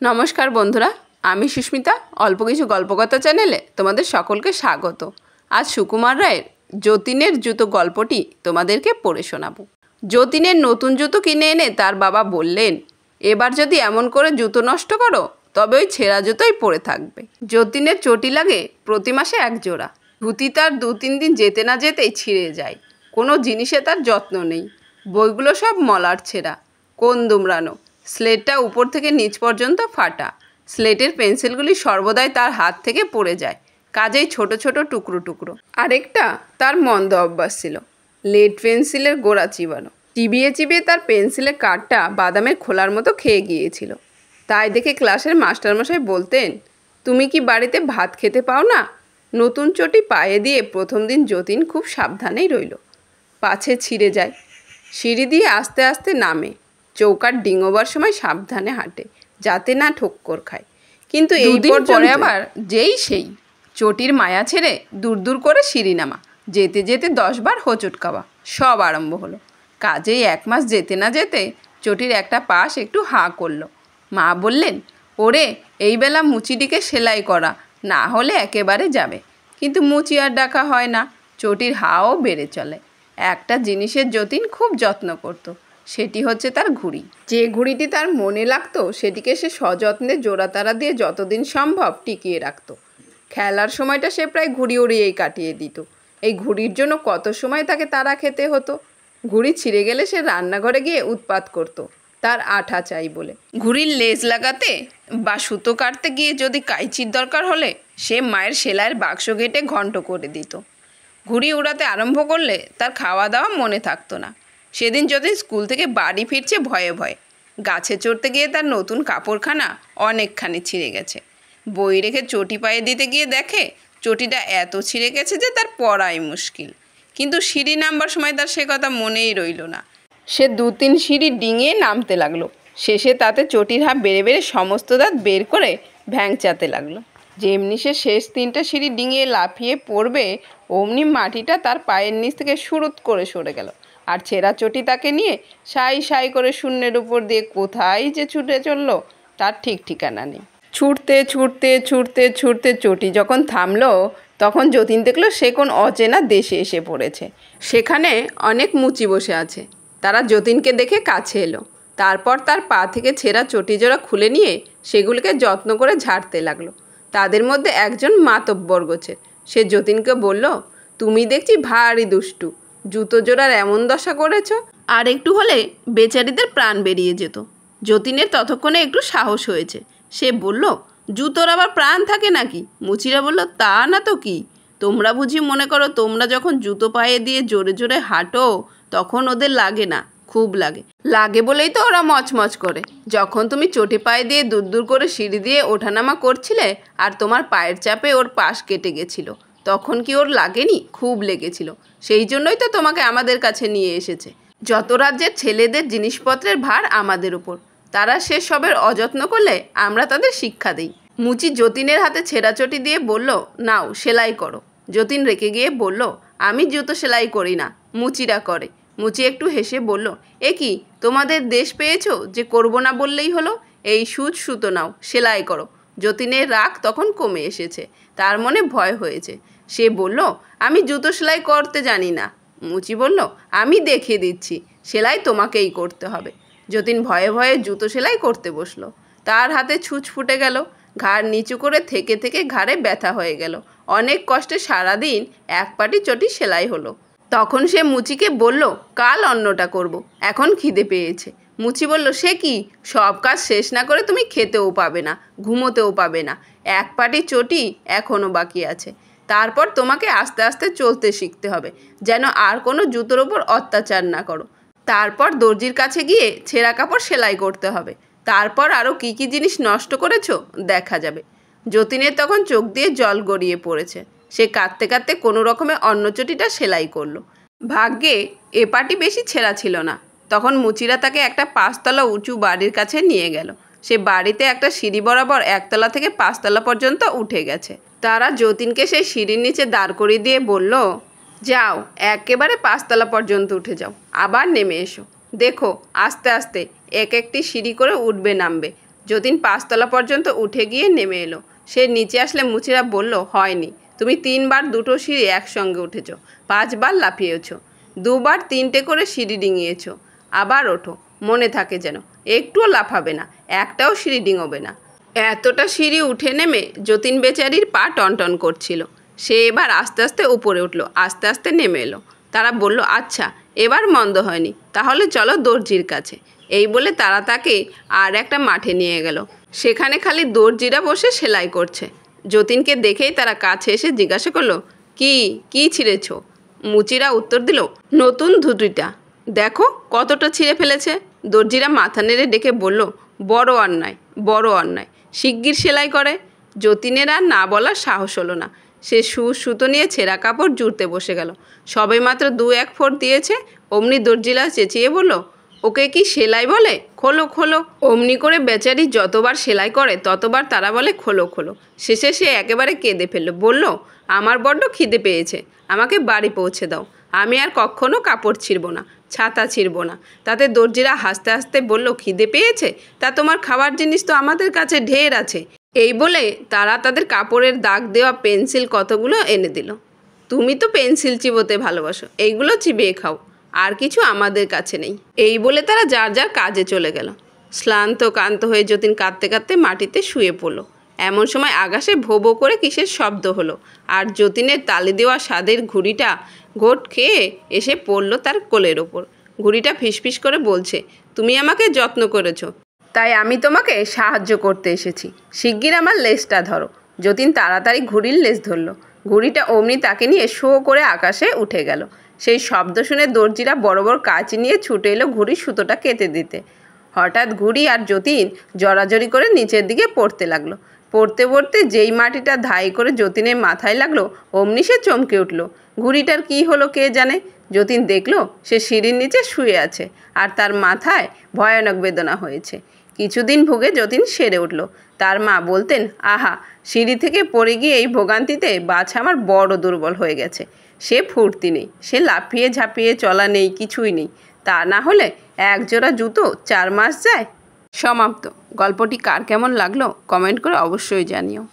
নমস্কার বন্ধুরা, আমি সুস্মিতা। অল্প কিছু গল্পকথা চ্যানেলে তোমাদের সকলকে স্বাগত। আজ সুকুমার রায়ের যতীনের জুতো গল্পটি তোমাদেরকে পড়ে শোনাবো। যতীনের নতুন জুতো কিনে এনে তার বাবা বললেন, এবার যদি এমন করে জুতো নষ্ট করো তবে ওই ছেঁড়া জুতোই পরে থাকবে। যতীনের চটি লাগে প্রতি মাসে এক জোড়া। ধুতি তার 2-3 দিন যেতে না যেতেই ছিঁড়ে যায়। কোনো জিনিসে তার যত্ন নেই। বইগুলো সব মলার ছেঁড়া, কোন দুমড়ানো, স্লেটটা উপর থেকে নিচ পর্যন্ত ফাটা। স্লেটের পেন্সিলগুলি সর্বদাই তার হাত থেকে পড়ে যায়, কাজেই ছোট ছোট টুকরো টুকরো। আরেকটা তার মন্দ অভ্যাস ছিল, লেড পেন্সিলের গোড়া চিবানো। চিবিয়ে চিবিয়ে তার পেন্সিলের কাঠটা বাদামের খোলার মতো খেয়ে গিয়েছিল। তাই দেখে ক্লাসের মাস্টারমশাই বলতেন, তুমি কি বাড়িতে ভাত খেতে পাও না? নতুন চটি পায়ে দিয়ে প্রথম দিন যতীন খুব সাবধানেই রইল, পাছে ছিঁড়ে যায়। সিঁড়ি দিয়ে আস্তে আস্তে নামে, চৌকার ডিঙোবার সময় সাবধানে হাঁটে যাতে না ঠোক্কর খায়। কিন্তু এই পরে আবার যেই সেই চটির মায়া ছেড়ে দূর দূর করে সিঁড়ি নামা, যেতে যেতে 10 বার হোঁচট খাওয়া সব আরম্ভ হলো। কাজেই 1 মাস যেতে না যেতে চটির একটা পাশ একটু হাঁ করলো। মা বললেন, ওরে এই বেলা মুচিটিকে সেলাই করা, না হলে একেবারে যাবে। কিন্তু মুচি আর ডাকা হয় না, চটির হাও বেড়ে চলে। একটা জিনিসের যতীন খুব যত্ন করত, সেটি হচ্ছে তার ঘুড়ি। যে ঘুড়িটি তার মনে লাগতো সেটিকে সে সযত্নে জোড়াতারা দিয়ে যতদিন সম্ভব টিকিয়ে রাখত। খেলার সময়টা সে প্রায় ঘুড়ি উড়িয়েই কাটিয়ে দিত। এই ঘুড়ির জন্য কত সময় তাকে তাড়া খেতে হতো। ঘুড়ি ছিঁড়ে গেলে সে রান্নাঘরে গিয়ে উৎপাত করত, তার আঠা চাই বলে। ঘুড়ির লেজ লাগাতে বা সুতো কাটতে গিয়ে যদি কাইচির দরকার হলে সে মায়ের সেলাইয়ের বাক্স ঘেটে ঘন্ট করে দিত। ঘুড়ি উড়াতে আরম্ভ করলে তার খাওয়া দাওয়া মনে থাকতো না। সেদিন যতীন স্কুল থেকে বাড়ি ফিরছে ভয়ে ভয়ে। গাছে চড়তে গিয়ে তার নতুন কাপড়খানা অনেকখানি ছিঁড়ে গেছে। বই রেখে চটি পায়ে দিতে গিয়ে দেখে চটিটা এত ছিঁড়ে গেছে যে তার পরাই মুশকিল। কিন্তু সিঁড়ি নামবার সময় তার সে কথা মনেই রইল না। সে 2-3 সিঁড়ি ডিঙিয়ে নামতে লাগলো। শেষে তাতে চটির হাত বেড়ে বেড়ে সমস্ত দাঁত বের করে ভ্যাংচাতে লাগলো। যেমনি সে শেষ 3টা সিঁড়ি ডিঙিয়ে লাফিয়ে পড়বে, অমনি মাটিটা তার পায়ের নিচ থেকে সুরুত করে সরে গেল। আর ছেঁড়া চটি তাকে নিয়ে সাই সাই করে শূন্যের উপর দিয়ে কোথায় যে ছুটে চললো তার ঠিক ঠিকানা নেই। ছুটতে ছুটতে ছুটতে ছুটতে চটি যখন থামলো, তখন যতীন দেখলো সে কোন অচেনা দেশে এসে পড়েছে। সেখানে অনেক মুচি বসে আছে। তারা যতীনকে দেখে কাছে এলো। তারপর তার পা থেকে ছেঁড়া চটি জোড়া খুলে নিয়ে সেগুলিকে যত্ন করে ঝাড়তে লাগলো। তাদের মধ্যে একজন মাতব্বর গোছের। সে যতীনকে বলল, তুমি দেখছি ভারী দুষ্টু, জুতো জোড়ার এমন দশা করেছ, আর একটু হলে বেচারিদের প্রাণ বেরিয়ে যেত। যতীনের ততক্ষণে একটু সাহস হয়েছে। সে বলল, জুতোর আবার প্রাণ থাকে নাকি? মুচিরা বলল, তা না তো কি, তোমরা বুঝি মনে করো তোমরা যখন জুতো পায়ে দিয়ে জোরে জোরে হাঁটো তখন ওদের লাগে না? খুব লাগে। লাগে বলেই তো ওরা মচমচ করে। যখন তুমি চটি পায়ে দিয়ে দূর দূর করে সিঁড়ি দিয়ে ওঠানামা করছিলে আর তোমার পায়ের চাপে ওর পাশ কেটে গেছিল, তখন কি ওর লাগেনি? খুব লেগেছিল। সেই জন্যই তো তোমাকে আমাদের কাছে নিয়ে এসেছে। যত রাজ্যের ছেলেদের জিনিসপত্রের ভার আমাদের উপর, তারা সে সবের অযত্ন করলে আমরা তাদের শিক্ষা দিই। মুচি যতীনের হাতে ছেঁড়া চটি দিয়ে বলল, নাও সেলাই করো। যতীন রেখে গিয়ে বলল, আমি জুতো সেলাই করি না, মুচিরা করে। মুচি একটু হেসে বলল, এ কি তোমাদের দেশ পেয়েছো যে করবো না বললেই হলো? এই সুচ সুতো নাও, সেলাই করো। যতীনের রাগ তখন কমে এসেছে, তার মনে ভয় হয়েছে। সে বলল, আমি জুতো সেলাই করতে জানি না। মুচি বলল, আমি দেখিয়ে দিচ্ছি, সেলাই তোমাকেই করতে হবে। যতীন ভয়ে ভয়ে জুতো সেলাই করতে বসলো। তার হাতে ছুঁচ ফুটে গেল, ঘাড় নিচু করে থেকে থেকে ঘাড়ে ব্যথা হয়ে গেল। অনেক কষ্টে সারাদিন 1 পাটি চটি সেলাই হলো। তখন সে মুচিকে বলল, কাল অন্যটা করব, এখন খিদে পেয়েছে। মুচি বলল, সে কি, সব কাজ শেষ না করে তুমি খেতেও পাবে না, ঘুমোতেও পাবে না। 1 পাটি চটি এখনও বাকি আছে। তারপর তোমাকে আস্তে আস্তে চলতে শিখতে হবে, যেন আর কোনো জুতোর ওপর অত্যাচার না করো। তারপর দর্জির কাছে গিয়ে ছেঁড়া কাপড় সেলাই করতে হবে। তারপর আরও কী কী জিনিস নষ্ট করেছো দেখা যাবে। যতীনের তখন চোখ দিয়ে জল গড়িয়ে পড়েছে। সে কাঁদতে কাঁদতে কোনো রকমে অন্য চটিটা সেলাই করলো। ভাগ্যে এ পাটি বেশি ছেঁড়া ছিল না। তখন মুচিরা তাকে একটা 5 তলা উঁচু বাড়ির কাছে নিয়ে গেল। সে বাড়িতে একটা সিঁড়ি বরাবর 1 তলা থেকে 5 তলা পর্যন্ত উঠে গেছে। তারা যতীনকে সেই সিঁড়ির নিচে দাঁড় করিয়ে দিয়ে বলল, যাও একেবারে 5 তলা পর্যন্ত উঠে যাও, আবার নেমে এসো। দেখো আস্তে আস্তে এক একটি সিঁড়ি করে উঠবে নামবে, যতীন 5 তলা পর্যন্ত উঠে গিয়ে নেমে এলো। সে নিচে আসলে মুচিরা বলল, হয়নি, তুমি 3 বার দুটো সিঁড়ি একসঙ্গে উঠেছ, 5 বার লাফিয়েছ, 2 বার 3টে করে সিঁড়ি ডিঙিয়েছ। আবার ওঠো, মনে থাকে যেন, একটুও লাফাবে না, একটাও সিঁড়ি ডিঙোবে না। এতটা সিঁড়ি উঠে নেমে যতীন বেচারির পা টনটন করছিল। সে এবার আস্তে আস্তে উপরে উঠল, আস্তে আস্তে নেমে এলো। তারা বলল, আচ্ছা এবার মন্দ হয়নি, তাহলে চলো দর্জির কাছে। এই বলে তারা তাকে আর একটা মাঠে নিয়ে গেল। সেখানে খালি দর্জিরা বসে সেলাই করছে। যতীনকে দেখেই তারা কাছে এসে জিজ্ঞাসা করলো, কি ছিঁড়েছ? মুচিরা উত্তর দিল, নতুন ধুতিটা দেখো কতটা ছিঁড়ে ফেলেছে। দর্জিরা মাথা নেড়ে ডেকে বলল, বড় অন্যায়, বড় অন্যায়, শিগগির সেলাই করে। যতীনের আর না বলার সাহস হলো না। সে সুতো নিয়ে ছেঁড়া কাপড় জুড়তে বসে গেল। সবে মাত্র 2-1 ফোঁট দিয়েছে, অমনি দর্জিলা চেঁচিয়ে বলল, ওকে কি সেলাই বলে? খোলো খোলো। অমনি করে বেচারি যতবার সেলাই করে ততবার তারা বলে, খোলো খোলো। শেষে সে একেবারে কেঁদে ফেললো, বলল, আমার বড্ড খিদে পেয়েছে, আমাকে বাড়ি পৌঁছে দাও, আমি আর কখনো কাপড় ছিঁড়ব না, ছাতা ছিঁড়ব না। তাতে দর্জিরা হাসতে হাসতে বলল, খিদে পেয়েছে? তা তোমার খাবার জিনিস তো আমাদের কাছে ঢের আছে। এই বলে তারা তাদের কাপড়ের দাগ দেওয়া পেন্সিল কতগুলো এনে দিল। তুমি তো পেন্সিল চিবোতে ভালোবাসো, এইগুলো চিবিয়ে খাও, আর কিছু আমাদের কাছে নেই। এই বলে তারা যার যার কাজে চলে গেল। ক্লান্ত হয়ে যতীন কাঁদতে কাঁদতে মাটিতে শুয়ে পড়ল। এমন সময় আকাশে ভো ভো করে কিসের শব্দ হলো, আর যতীনের তালি দেওয়া স্বাদের ঘুড়িটা ঘোট খেয়ে এসে পড়ল তার কোলের ওপর। ঘুড়িটা ফিসফিস করে বলছে, তুমি আমাকে যত্ন করেছো, তাই আমি তোমাকে সাহায্য করতে এসেছি, শিগগির আমার লেজটা ধরো। যতীন তাড়াতাড়ি ঘুড়ির লেজ ধরল। ঘুড়িটা অমনি তাকে নিয়ে শো করে আকাশে উঠে গেল। সেই শব্দ শুনে দর্জিরা বড় বড় কাঁচি নিয়ে ছুটে এলো ঘুড়ির সুতোটা কেটে দিতে। হঠাৎ ঘুড়ি আর যতীন জড়াজড়ি করে নিচের দিকে পড়তে লাগলো। পড়তে পড়তে যেই মাটিটা ধাই করে যতীনের মাথায় লাগলো, অমনি সে চমকে উঠল। ঘুড়িটার কি হলো কে জানে। যতীন দেখল সে সিঁড়ির নিচে শুয়ে আছে, আর তার মাথায় ভয়ানক বেদনা হয়েছে। কিছুদিন ভুগে যতীন সেরে উঠল। তার মা বলতেন, আহা, সিঁড়ি থেকে পড়ে গিয়ে এই ভোগান্তিতে বাছা আমার বড় দুর্বল হয়ে গেছে। সে ফুর্তি নেই, সে লাফিয়ে ঝাঁপিয়ে চলা নেই, কিছুই নেই। তা না হলে 1 জোড়া জুতো 4 মাস যায়। সমাপ্ত। গল্পটি কার কেমন লাগলো কমেন্ট করে অবশ্যই জানিও।